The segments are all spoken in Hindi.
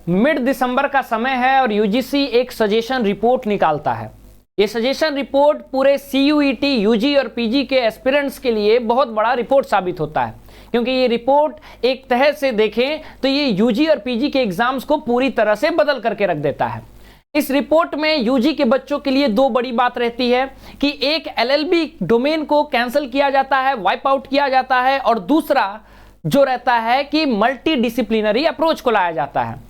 मिड दिसंबर का समय है और यूजीसी एक सजेशन रिपोर्ट निकालता है। ये सजेशन रिपोर्ट पूरे सीयूईटी, यूजी और पीजी के एस्पिरेंट्स के लिए बहुत बड़ा रिपोर्ट साबित होता है, क्योंकि ये रिपोर्ट एक तरह से देखें तो ये यूजी और पीजी के एग्जाम्स को पूरी तरह से बदल करके रख देता है। इस रिपोर्ट में यूजी के बच्चों के लिए दो बड़ी बात रहती है कि एक एलएलबी डोमेन को कैंसिल किया जाता है, वाइप आउट किया जाता है, और दूसरा जो रहता है कि मल्टी डिसिप्लिनरी अप्रोच को लाया जाता है।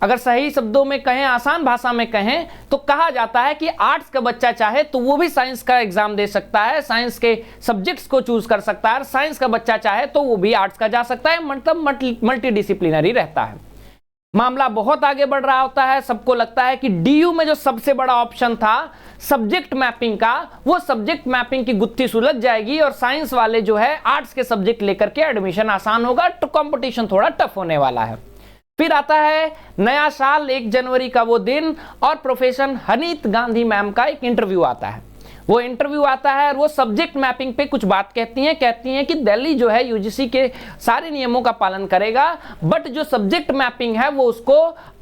अगर सही शब्दों में कहें, आसान भाषा में कहें तो कहा जाता है कि आर्ट्स का बच्चा चाहे तो वो भी साइंस का एग्जाम दे सकता है, साइंस के सब्जेक्ट्स को चूज कर सकता है, और साइंस का बच्चा चाहे तो वो भी आर्ट्स का जा सकता है, मतलब मल्टी डिसिप्लिनरी रहता है। मामला बहुत आगे बढ़ रहा होता है। सबको लगता है कि डीयू में जो सबसे बड़ा ऑप्शन था सब्जेक्ट मैपिंग का, वो सब्जेक्ट मैपिंग की गुत्थी सुलझ जाएगी और साइंस वाले जो है आर्ट्स के सब्जेक्ट लेकर के एडमिशन आसान होगा, तो कंपटीशन थोड़ा टफ होने वाला है। फिर आता है नया साल, 1 जनवरी का वो दिन, और प्रोफेसर हनीत गांधी मैम का एक इंटरव्यू आता है। वो इंटरव्यू आता है और वो सब्जेक्ट मैपिंग पे कुछ बात कहती हैं कि दिल्ली जो है यूजीसी के सारे नियमों का पालन करेगा, बट जो सब्जेक्ट मैपिंग है वो उसको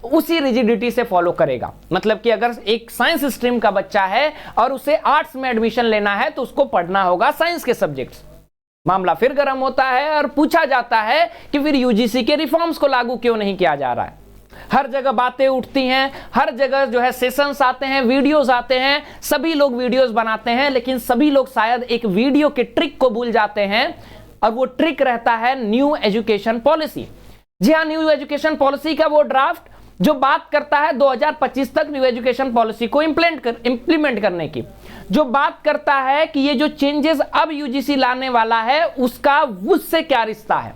उसी रिजिडिटी से फॉलो करेगा। मतलब कि अगर एक साइंस स्ट्रीम का बच्चा है और उसे आर्ट्स में एडमिशन लेना है तो उसको पढ़ना होगा साइंस के सब्जेक्ट्स। मामला फिर गर्म होता है और पूछा जाता है कि फिर यूजीसी के रिफॉर्म्स को लागू क्यों नहीं किया जा रहा है। हर जगह बातें उठती हैं, हर जगह जो है सेशंस आते हैं, वीडियोस आते हैं, सभी लोग वीडियोस बनाते हैं, लेकिन सभी लोग शायद एक वीडियो के ट्रिक को भूल जाते हैं, और वो ट्रिक रहता है न्यू एजुकेशन पॉलिसी। जी हाँ, न्यू एजुकेशन पॉलिसी का वो ड्राफ्ट जो बात करता है 2025 तक न्यू एजुकेशन पॉलिसी को इंप्लीमेंट करने की, जो बात करता है कि ये जो चेंजेस अब यूजीसी लाने वाला है उसका उससे क्या रिश्ता है।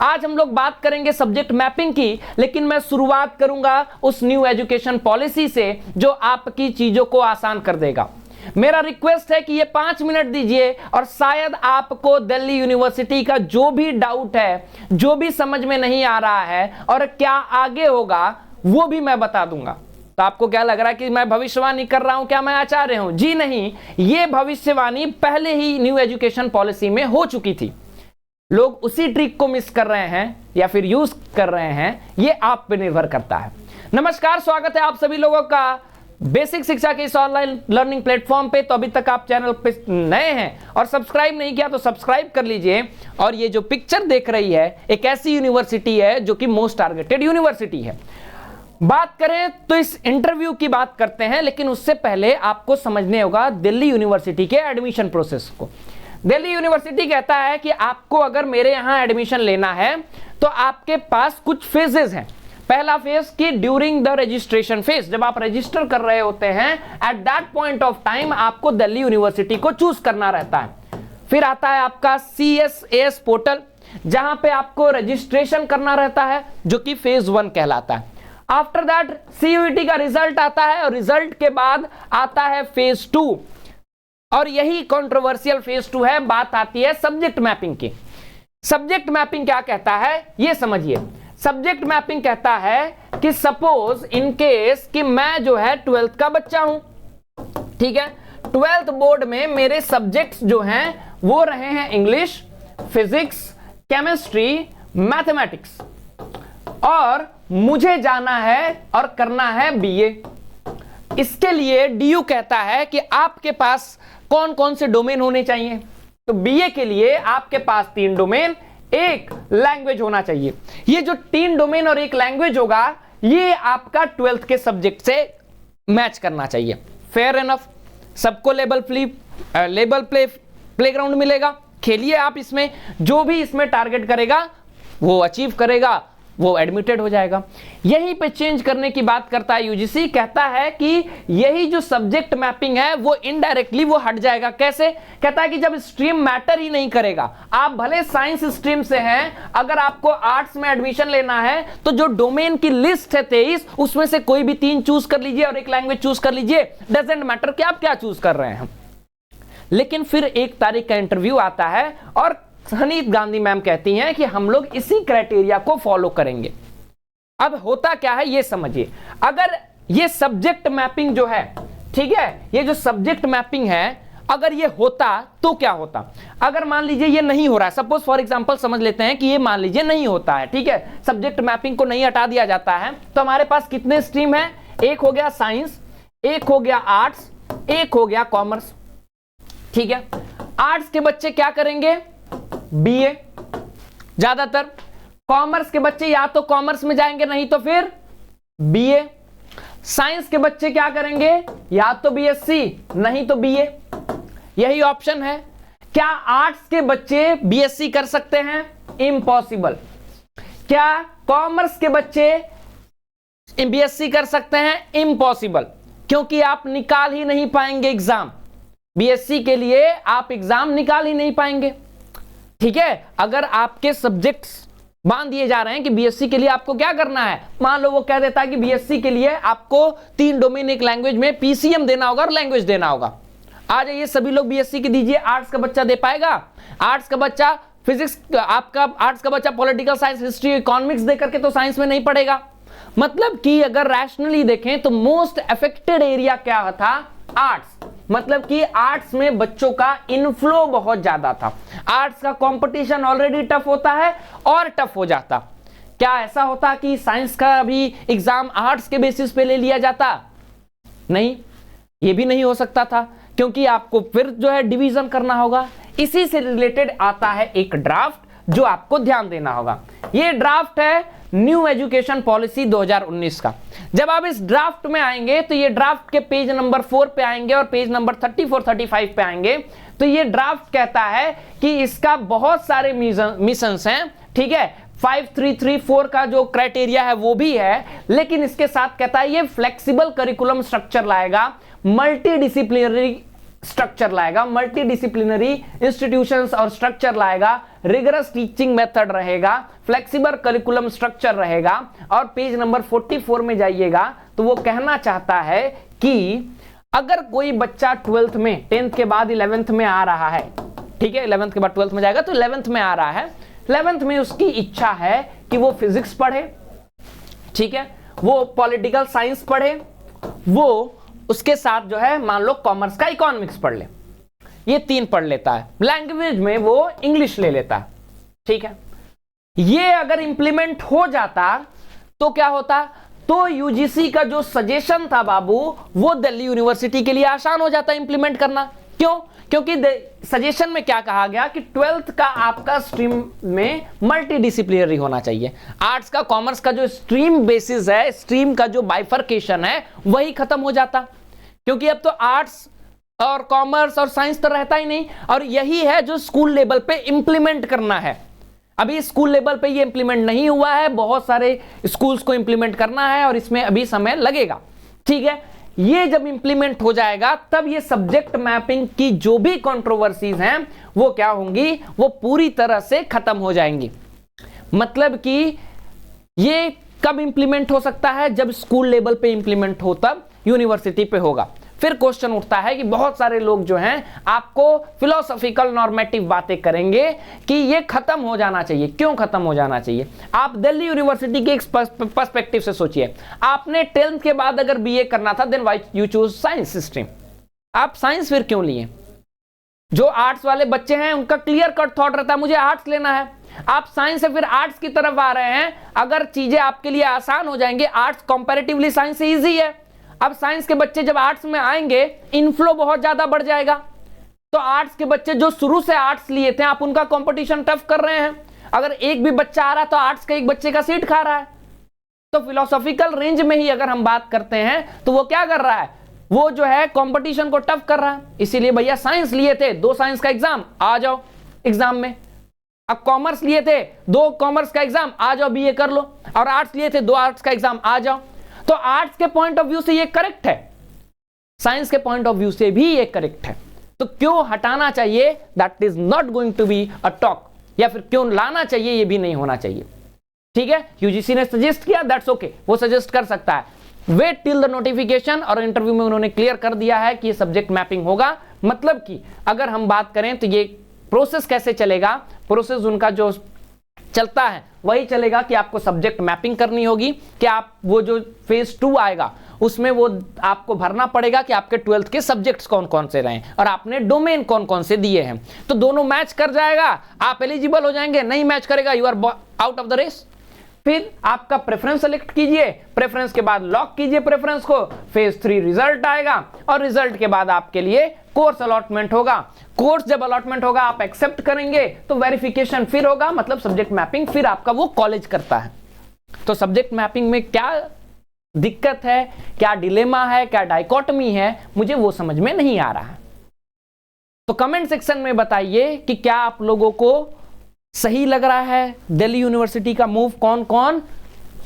आज हम लोग बात करेंगे सब्जेक्ट मैपिंग की, लेकिन मैं शुरुआत करूंगा उस न्यू एजुकेशन पॉलिसी से जो आपकी चीजों को आसान कर देगा। मेरा रिक्वेस्ट है कि ये 5 मिनट दीजिए और शायद आपको दिल्ली यूनिवर्सिटी का जो भी डाउट है, जो भी समझ में नहीं आ रहा है और क्या आगे होगा वो भी मैं बता दूंगा। तो आपको क्या लग रहा है कि मैं भविष्यवाणी कर रहा हूं, क्या मैं आचार्य हूं? जी नहीं, ये भविष्यवाणी पहले ही न्यू एजुकेशन पॉलिसी में हो चुकी थी। लोग उसी ट्रिक को मिस कर रहे हैं या फिर यूज कर रहे हैं, ये आप पे निर्भर करता है। नमस्कार, स्वागत है आप सभी लोगों का बेसिक शिक्षा के इस ऑनलाइन लर्निंग प्लेटफॉर्म पे। तो अभी तक आप चैनल पे नए हैं और सब्सक्राइब नहीं किया तो सब्सक्राइब कर लीजिए। और ये जो पिक्चर देख रही है एक ऐसी यूनिवर्सिटी है जो कि मोस्ट टारगेटेड यूनिवर्सिटी है। बात करें तो इस इंटरव्यू की बात करते हैं, लेकिन उससे पहले आपको समझने होगा दिल्ली यूनिवर्सिटी के एडमिशन प्रोसेस को। दिल्ली यूनिवर्सिटी कहता है कि आपको अगर मेरे यहां एडमिशन लेना है तो आपके पास कुछ फेजेस हैं। पहला फेज कि ड्यूरिंग द रजिस्ट्रेशन फेज, जब आप रजिस्टर कर रहे होते हैं, at that point of time आपको दिल्ली यूनिवर्सिटी को चूज करना रहता है। फिर आता है आपका CSAS पोर्टल, जहां पे आपको रजिस्ट्रेशन करना रहता है, जो कि फेज 1 कहलाता है। आफ्टर दैट CUET का रिजल्ट आता है और रिजल्ट के बाद आता है फेज 2, और यही कंट्रोवर्शियल फेज 2 है। बात आती है सब्जेक्ट मैपिंग की। सब्जेक्ट मैपिंग क्या कहता है ये समझिए। सब्जेक्ट मैपिंग कहता है कि सपोज इन केस कि मैं जो है 12th का बच्चा हूं, ठीक है। 12th बोर्ड में मेरे सब्जेक्ट्स जो हैं वो रहे हैं इंग्लिश, फिजिक्स, केमिस्ट्री, मैथमेटिक्स, और मुझे जाना है और करना है BA। इसके लिए डीयू कहता है कि आपके पास कौन कौन से डोमेन होने चाहिए। तो BA के लिए आपके पास 3 डोमेन, 1 लैंग्वेज होना चाहिए। ये जो 3 डोमेन और 1 लैंग्वेज होगा, ये आपका 12th के सब्जेक्ट से मैच करना चाहिए। फेयर एनफ, सबको लेवल प्लेग्राउंड मिलेगा, खेलिए आप इसमें, जो भी इसमें टारगेट करेगा वो अचीव करेगा, वो एडमिटेड हो जाएगा। यहीं पे चेंज करने की बात करता है यूजीसी, कहता है कि यही जो सब्जेक्ट मैपिंग है वो इनडायरेक्टली वो हट जाएगा। कैसे? कहता है कि जब स्ट्रीम मैटर ही नहीं करेगा, आप भले साइंस स्ट्रीम से हैं, अगर आपको आर्ट्स में एडमिशन लेना है तो जो डोमेन की लिस्ट है 23, उसमें से कोई भी 3 चूज कर लीजिए और 1 लैंग्वेज चूज कर लीजिए, डजेंट मैटर कि आप क्या चूज कर रहे हैं। लेकिन फिर 1 तारीख का इंटरव्यू आता है और हनीत गांधी मैम कहती हैं कि हम लोग इसी क्राइटेरिया को फॉलो करेंगे। अब होता क्या है ये समझिए। अगर ये सब्जेक्ट मैपिंग जो है, ठीक है, ये जो सब्जेक्ट मैपिंग है, अगर ये होता तो क्या होता? अगर मान लीजिए ये नहीं हो रहा है, सपोज फॉर एग्जांपल समझ लेते हैं कि ये मान लीजिए नहीं होता है, ठीक है, सब्जेक्ट मैपिंग को नहीं हटा दिया जाता है, तो हमारे पास कितने स्ट्रीम है? एक हो गया साइंस, एक हो गया आर्ट्स, एक हो गया कॉमर्स, ठीक है। आर्ट्स के बच्चे क्या करेंगे? बीए ज्यादातर। कॉमर्स के बच्चे या तो कॉमर्स में जाएंगे, नहीं तो फिर बीए। साइंस के बच्चे क्या करेंगे? या तो बीएससी नहीं तो बीए, यही ऑप्शन है। क्या आर्ट्स के बच्चे बीएससी कर सकते हैं? इम्पॉसिबल। क्या कॉमर्स के बच्चे बीएससी कर सकते हैं? इम्पॉसिबल, क्योंकि आप निकाल ही नहीं पाएंगे एग्जाम। बीएससी के लिए आप एग्जाम निकाल ही नहीं पाएंगे, ठीक है। अगर आपके सब्जेक्ट्स बांध दिए जा रहे हैं कि बीएससी के लिए आपको क्या करना है, मान लो वो कह देता है कि बीएससी के लिए आपको 3 डोमेन एक लैंग्वेज में पीसीएम देना होगा और लैंग्वेज देना होगा। आ जाइए सभी लोग बीएससी की दीजिए। आर्ट्स का बच्चा दे पाएगा? आर्ट्स का बच्चा फिजिक्स, आपका आर्ट्स का बच्चा पॉलिटिकल साइंस, हिस्ट्री, इकोनॉमिक्स दे करके तो साइंस में नहीं पढ़ेगा। मतलब कि अगर रैशनली देखें तो मोस्ट अफेक्टेड एरिया क्या था? आर्ट्स। मतलब कि आर्ट्स में बच्चों का इनफ्लो बहुत ज्यादा था। आर्ट्स का कंपटीशन ऑलरेडी टफ होता है और टफ हो जाता। क्या ऐसा होता कि साइंस का भी एग्जाम आर्ट्स के बेसिस पे ले लिया जाता? नहीं, ये भी नहीं हो सकता था, क्योंकि आपको फिर जो है डिवीजन करना होगा। इसी से रिलेटेड आता है एक ड्राफ्ट जो आपको ध्यान देना होगा। ये ड्राफ्ट है न्यू एजुकेशन पॉलिसी 2019 का। जब आप इस ड्राफ्ट में आएंगे तो ये ड्राफ्ट के पेज नंबर 4 पे आएंगे और पेज नंबर 34-35 पे आएंगे, तो ये ड्राफ्ट कहता है कि इसका बहुत सारे मिशंस हैं, ठीक है। 5334 का जो क्राइटेरिया है वो भी है, लेकिन इसके साथ कहता है ये फ्लेक्सिबल करिकुलम स्ट्रक्चर लाएगा, मल्टीडिसिप्लिनरी स्ट्रक्चर लाएगा, मल्टीडिसिप्लिनरी इंस्टीट्यूशंस और स्ट्रक्चर लाएगा, रिगरस टीचिंग मेथड रहेगा, फ्लेक्सिबल करिकुलम स्ट्रक्चर रहेगा। और पेज नंबर 44 में जाइएगा तो वो कहना चाहता है कि अगर कोई बच्चा 12th में, 10th के बाद 11th में आ रहा है, ठीक है, 11th के बाद 12th में जाएगा तो 11th में आ रहा है, 11th में उसकी इच्छा है कि वो फिजिक्स पढ़े, ठीक है, वो पॉलिटिकल साइंस पढ़े, वो उसके साथ जो है मान लो कॉमर्स का इकोनॉमिक्स पढ़ ले, ये 3 पढ़ लेता है, लैंग्वेज में वो इंग्लिश ले लेता है, ठीक है। ये अगर इंप्लीमेंट हो जाता तो क्या होता? तो यूजीसी का जो सजेशन था बाबू, वो दिल्ली यूनिवर्सिटी के लिए आसान हो जाता इंप्लीमेंट करना। क्यों? क्योंकि सजेशन में क्या कहा गया कि 12th का आपका स्ट्रीम में मल्टीडिसिप्लिनरी होना चाहिए। आर्ट्स का, कॉमर्स का जो स्ट्रीम बेसिस है, स्ट्रीम का जो बाइफर्केशन है, वही खत्म हो जाता, क्योंकि अब तो आर्ट्स और कॉमर्स और साइंस तो रहता ही नहीं। और यही है जो स्कूल लेवल पे इंप्लीमेंट करना है। अभी स्कूल लेवल पे ये इंप्लीमेंट नहीं हुआ है, बहुत सारे स्कूल्स को इंप्लीमेंट करना है और इसमें अभी समय लगेगा, ठीक है। ये जब इंप्लीमेंट हो जाएगा तब ये सब्जेक्ट मैपिंग की जो भी कंट्रोवर्सीज हैं वो क्या होंगी? वो पूरी तरह से खत्म हो जाएंगी। मतलब कि ये कब इंप्लीमेंट हो सकता है? जब स्कूल लेवल पे इंप्लीमेंट हो, तब यूनिवर्सिटी पे होगा। फिर क्वेश्चन उठता है कि बहुत सारे लोग जो हैं आपको फिलोसॉफिकल नॉर्मेटिव बातें करेंगे कि ये खत्म हो जाना चाहिए। क्यों खत्म हो जाना चाहिए? आप दिल्ली यूनिवर्सिटी के एक पर्सपेक्टिव से सोचिए। आपने 10th के बाद अगर बीए करना था, then why you choose science stream? आप साइंस फिर क्यों लिए? जो आर्ट्स वाले बच्चे हैं उनका क्लियर कट थॉट रहता है मुझे आर्ट्स लेना है। आप साइंस से फिर आर्ट्स की तरफ आ रहे हैं। अगर चीजें आपके लिए आसान हो जाएंगे, आर्ट्स कंपैरेटिवली साइंस से इजी है। अब साइंस के बच्चे जब आर्ट्स में आएंगे, इनफ्लो बहुत ज्यादा बढ़ जाएगा। तो आर्ट्स के बच्चे जो शुरू से आर्ट्स लिए थे, आप उनका कंपटीशन टफ कर रहे हैं। अगर एक भी बच्चा आ रहा है तो आर्ट्स का एक बच्चे का सीट खा रहा है। तो फिलोसॉफिकल रेंज में ही अगर हम बात करते हैं तो वो क्या कर रहा है? वो जो है कंपटीशन को टफ कर रहा है। इसीलिए भैया साइंस लिए थे, 2 साइंस का एग्जाम, आ जाओ एग्जाम में। अब कॉमर्स लिए थे, 2 कॉमर्स का एग्जाम, आ जाओ बीए कर लो। और आर्ट्स लिए थे, 2 आर्ट्स का एग्जाम, आ जाओ। तो आर्ट्स के पॉइंट ऑफ व्यू से ये करेक्ट है, साइंस के पॉइंट ऑफ व्यू से भी ये करेक्ट है। तो क्यों हटाना चाहिए? That is not going to be a talk. या फिर क्यों लाना चाहिए? ये भी नहीं होना चाहिए, ठीक है। यूजीसी ने सजेस्ट किया, दैट्स ओके, वो सजेस्ट कर सकता है। Wait till the notification. और इंटरव्यू में उन्होंने क्लियर कर दिया है कि ये सब्जेक्ट मैपिंग होगा। मतलब कि अगर हम बात करें तो ये प्रोसेस कैसे चलेगा, प्रोसेस उनका जो चलता है वही चलेगा कि आपको सब्जेक्ट मैपिंग करनी होगी, कि आप वो जो फेज 2 आएगा उसमें वो आपको भरना पड़ेगा कि आपके 12th के सब्जेक्ट्स कौन कौन से रहे और आपने डोमेन कौन कौन से दिए हैं। तो दोनों मैच कर जाएगा, आप एलिजिबल हो जाएंगे। नहीं मैच करेगा, you are out of the race. फिर आपका प्रेफरेंस सेलेक्ट कीजिए, प्रेफरेंस के बाद लॉक कीजिए प्रेफरेंस को, फेज 3 रिजल्ट आएगा और रिजल्ट के बाद आपके लिए कोर्स अलॉटमेंट होगा। कोर्स जब अलॉटमेंट होगा आप एक्सेप्ट करेंगे तो वेरिफिकेशन फिर होगा, मतलब सब्जेक्ट मैपिंग फिर आपका वो कॉलेज करता है। तो सब्जेक्ट मैपिंग में क्या दिक्कत है, क्या डिलेमा है, क्या डाइकोटमी है, मुझे वो समझ में नहीं आ रहा है। तो कमेंट सेक्शन में बताइए कि क्या आप लोगों को सही लग रहा है, दिल्ली यूनिवर्सिटी का मूव कौन कौन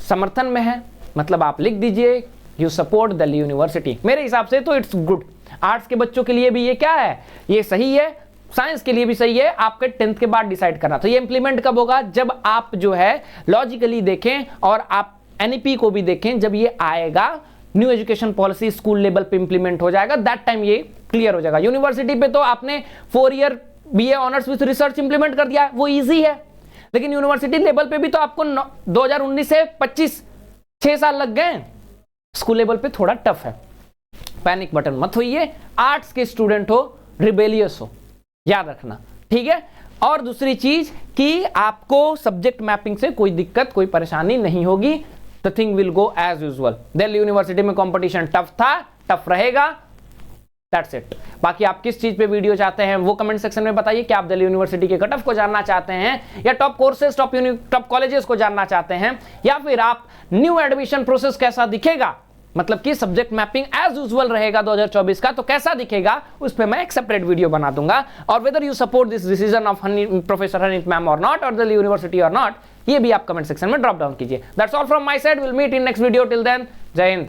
समर्थन में है। मतलब आप लिख दीजिए यू सपोर्ट दिल्ली यूनिवर्सिटी। मेरे हिसाब से तो इट्स गुड। आर्ट्स के बच्चों के लिए भी ये क्या है, ये सही है, साइंस के लिए भी सही है। आपके 10th के बाद डिसाइड करना। तो ये इंप्लीमेंट कब होगा, जब आप जो है लॉजिकली देखें और आप एनईपी को भी देखें, जब ये आएगा new education policy school level पे इंप्लीमेंट हो जाएगा, दैट टाइम ये क्लियर हो जाएगा। यूनिवर्सिटी पे तो आपने 4 year BA honours with research implement कर दिया है, वो इजी है। लेकिन यूनिवर्सिटी लेवल पे भी तो आपको 2019 से 25 6 साल लग गए। स्कूल लेवल पे थोड़ा टफ है। पैनिक बटन मत होइए, आर्ट्स के स्टूडेंट हो, रिबेलियस हो, याद रखना, ठीक है। और दूसरी चीज कि आपको सब्जेक्ट मैपिंग से कोई दिक्कत, कोई परेशानी नहीं होगी। The thing will go as usual. Delhi university में कंपटीशन टफ था, टफ रहेगा, दैट्स इट। बाकी आप किस चीज पे वीडियो चाहते हैं वो कमेंट सेक्शन में बताइए। कि आप दिल्ली यूनिवर्सिटी के कट ऑफ को जानना चाहते हैं, या टॉप कोर्सेज, टॉप कॉलेजेस को जानना चाहते हैं, या फिर आप न्यू एडमिशन प्रोसेस कैसा दिखेगा, मतलब कि सब्जेक्ट मैपिंग एज यूजुअल रहेगा 2024 का, तो कैसा दिखेगा उस पर मैं एक सेपरेट वीडियो बना दूंगा। और whether you support this decision of professor Haneet ma'am और नॉट, और दिल्ली यूनिवर्सिटी और नॉट, ये भी आप कमेंट सेक्शन में ड्रॉप डाउन कीजिए। That's all from my side, will meet in next video. Till then, जय हिंद।